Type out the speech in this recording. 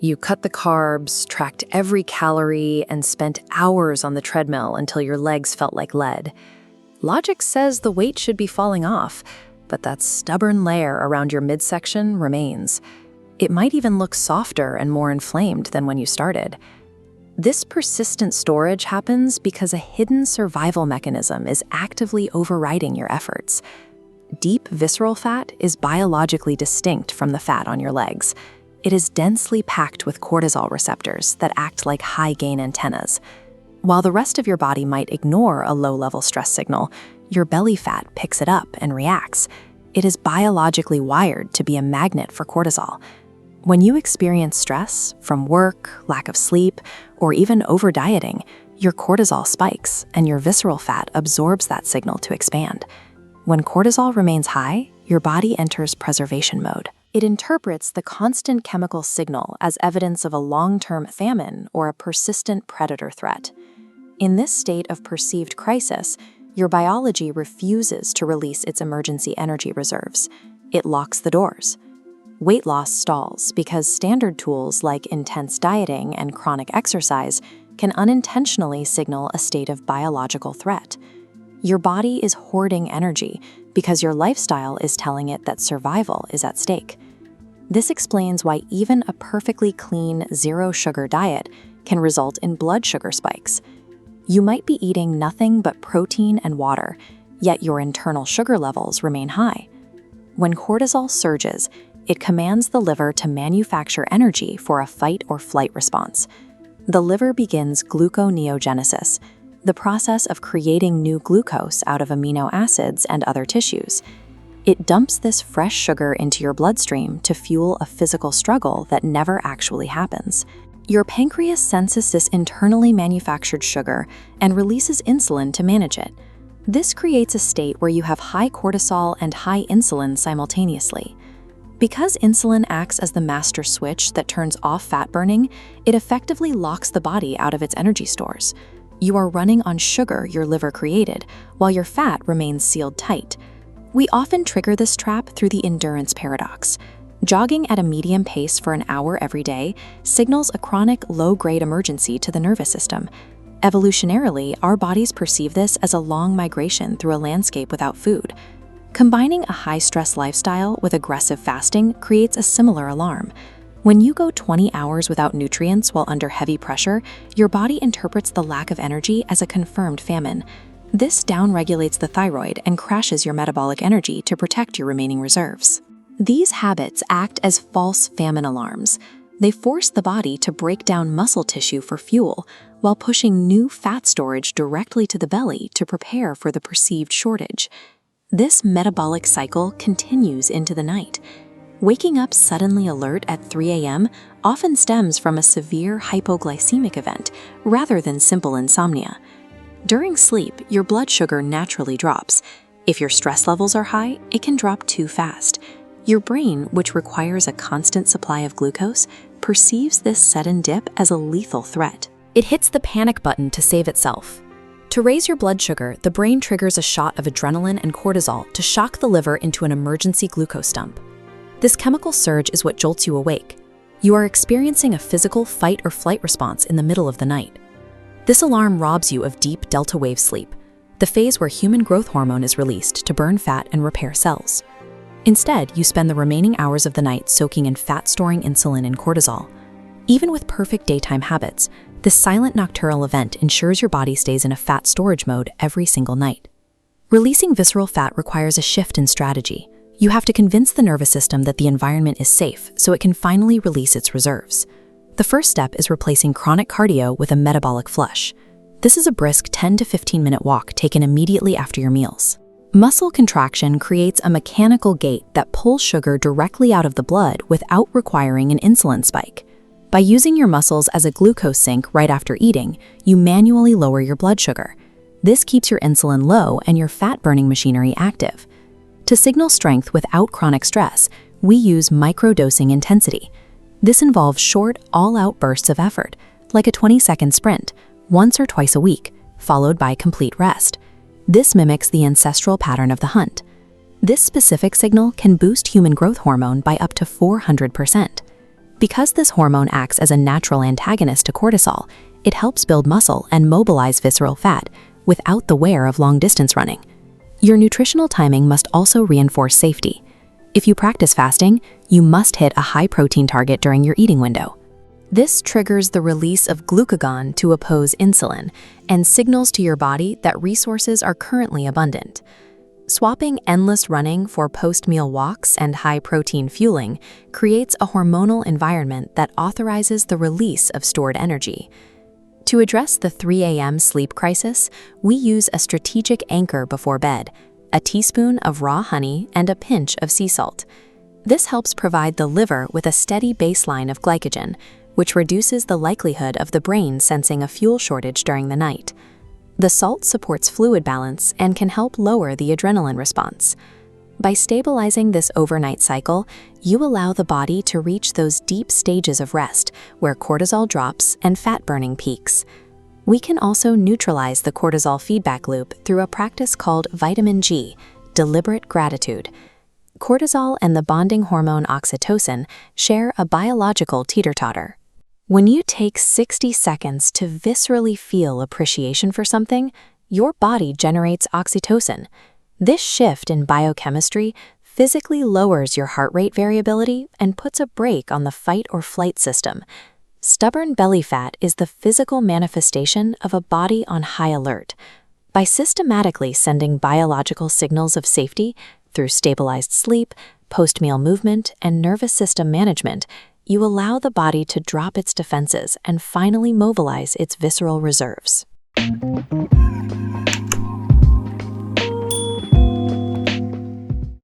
You cut the carbs, tracked every calorie, and spent hours on the treadmill until your legs felt like lead. Logic says the weight should be falling off, but that stubborn layer around your midsection remains. It might even look softer and more inflamed than when you started. This persistent storage happens because a hidden survival mechanism is actively overriding your efforts. Deep visceral fat is biologically distinct from the fat on your legs. It is densely packed with cortisol receptors that act like high-gain antennas. While the rest of your body might ignore a low-level stress signal, your belly fat picks it up and reacts. It is biologically wired to be a magnet for cortisol. When you experience stress from work, lack of sleep, or even over-dieting, your cortisol spikes and your visceral fat absorbs that signal to expand. When cortisol remains high, your body enters preservation mode. It interprets the constant chemical signal as evidence of a long-term famine or a persistent predator threat. In this state of perceived crisis, your biology refuses to release its emergency energy reserves. It locks the doors. Weight loss stalls because standard tools like intense dieting and chronic exercise can unintentionally signal a state of biological threat. Your body is hoarding energy because your lifestyle is telling it that survival is at stake. This explains why even a perfectly clean, zero-sugar diet can result in blood sugar spikes. You might be eating nothing but protein and water, yet your internal sugar levels remain high. When cortisol surges, it commands the liver to manufacture energy for a fight or flight response. The liver begins gluconeogenesis, the process of creating new glucose out of amino acids and other tissues. It dumps this fresh sugar into your bloodstream to fuel a physical struggle that never actually happens. Your pancreas senses this internally manufactured sugar and releases insulin to manage it. This creates a state where you have high cortisol and high insulin simultaneously. Because insulin acts as the master switch that turns off fat burning, it effectively locks the body out of its energy stores. You are running on sugar your liver created, while your fat remains sealed tight. We often trigger this trap through the endurance paradox. Jogging at a medium pace for an hour every day signals a chronic low-grade emergency to the nervous system. Evolutionarily, our bodies perceive this as a long migration through a landscape without food. Combining a high-stress lifestyle with aggressive fasting creates a similar alarm. When you go 20 hours without nutrients while under heavy pressure, your body interprets the lack of energy as a confirmed famine. This downregulates the thyroid and crashes your metabolic energy to protect your remaining reserves. These habits act as false famine alarms. They force the body to break down muscle tissue for fuel, while pushing new fat storage directly to the belly to prepare for the perceived shortage. This metabolic cycle continues into the night. Waking up suddenly alert at 3 a.m. often stems from a severe hypoglycemic event rather than simple insomnia. During sleep, your blood sugar naturally drops. If your stress levels are high, it can drop too fast. Your brain, which requires a constant supply of glucose, perceives this sudden dip as a lethal threat. It hits the panic button to save itself. To raise your blood sugar, the brain triggers a shot of adrenaline and cortisol to shock the liver into an emergency glucose dump. This chemical surge is what jolts you awake. You are experiencing a physical fight or flight response in the middle of the night. This alarm robs you of deep delta wave sleep, the phase where human growth hormone is released to burn fat and repair cells. Instead, you spend the remaining hours of the night soaking in fat-storing insulin and cortisol. Even with perfect daytime habits, this silent nocturnal event ensures your body stays in a fat storage mode every single night. Releasing visceral fat requires a shift in strategy. You have to convince the nervous system that the environment is safe so it can finally release its reserves. The first step is replacing chronic cardio with a metabolic flush. This is a brisk 10 to 15-minute walk taken immediately after your meals. Muscle contraction creates a mechanical gate that pulls sugar directly out of the blood without requiring an insulin spike. By using your muscles as a glucose sink right after eating, you manually lower your blood sugar. This keeps your insulin low and your fat-burning machinery active. To signal strength without chronic stress, we use microdosing intensity. This involves short, all-out bursts of effort, like a 20-second sprint, once or twice a week, followed by complete rest. This mimics the ancestral pattern of the hunt. This specific signal can boost human growth hormone by up to 400%. Because this hormone acts as a natural antagonist to cortisol, it helps build muscle and mobilize visceral fat without the wear of long-distance running. Your nutritional timing must also reinforce safety. If you practice fasting, you must hit a high-protein target during your eating window. This triggers the release of glucagon to oppose insulin and signals to your body that resources are currently abundant. Swapping endless running for post-meal walks and high-protein fueling creates a hormonal environment that authorizes the release of stored energy. To address the 3 a.m. sleep crisis, we use a strategic anchor before bed, a teaspoon of raw honey and a pinch of sea salt. This helps provide the liver with a steady baseline of glycogen, which reduces the likelihood of the brain sensing a fuel shortage during the night. The salt supports fluid balance and can help lower the adrenaline response. By stabilizing this overnight cycle, you allow the body to reach those deep stages of rest where cortisol drops and fat burning peaks. We can also neutralize the cortisol feedback loop through a practice called vitamin G, deliberate gratitude. Cortisol and the bonding hormone oxytocin share a biological teeter-totter. When you take 60 seconds to viscerally feel appreciation for something, your body generates oxytocin. This shift in biochemistry physically lowers your heart rate variability and puts a brake on the fight or flight system. Stubborn belly fat is the physical manifestation of a body on high alert. By systematically sending biological signals of safety through stabilized sleep, post-meal movement, and nervous system management, you allow the body to drop its defenses and finally mobilize its visceral reserves.